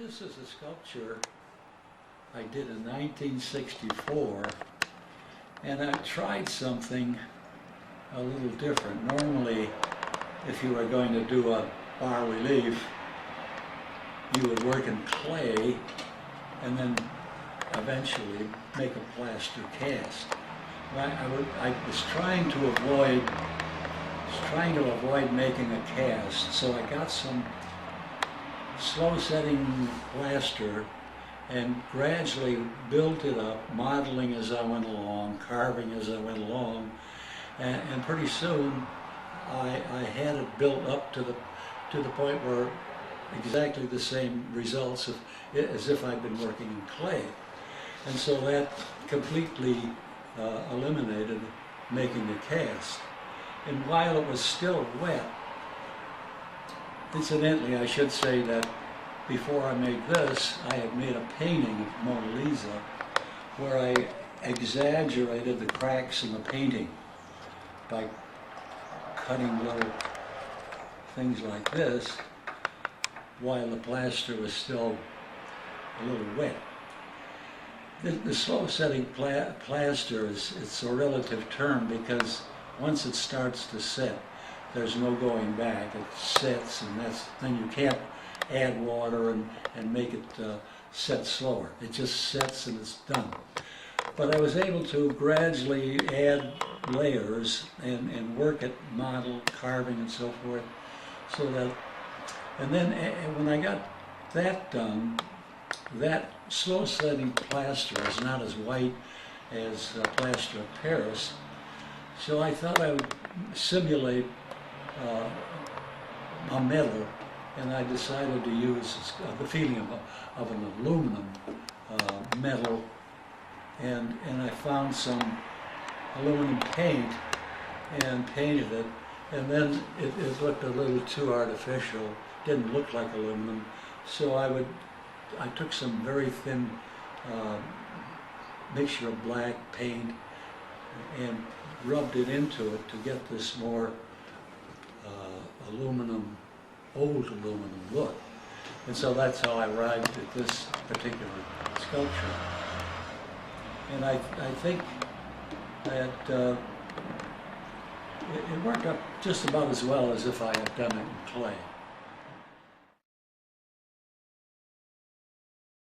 This is a sculpture I did in 1964, and I tried something a little different. Normally, if you were going to do a bas-relief, you would work in clay and then eventually make a plaster cast. I was trying to avoid making a cast, so I got some slow-setting plaster and gradually built it up, modeling as I went along, carving as I went along, and pretty soon I had it built up to the point where exactly the same results as if I'd been working in clay. And so that completely eliminated making a cast. And while it was still wet, incidentally, I should say that before I made this, I had made a painting of Mona Lisa where I exaggerated the cracks in the painting by cutting little things like this while the plaster was still a little wet. The slow-setting plaster it's a relative term because once it starts to set, there's no going back. It sets, and then you can't add water and make it set slower. It just sets and it's done. But I was able to gradually add layers and work at model, carving, and so forth, so that, and then when I got that done, that slow-setting plaster is not as white as plaster of Paris, so I thought I would simulate a metal, and I decided to use the feeling of an aluminum metal, and I found some aluminum paint and painted it, and then it looked a little too artificial, didn't look like aluminum, so I took some very thin mixture of black paint and rubbed it into it to get this more old aluminum look. And so that's how I arrived at this particular sculpture. And I think that it worked out just about as well as if I had done it in clay.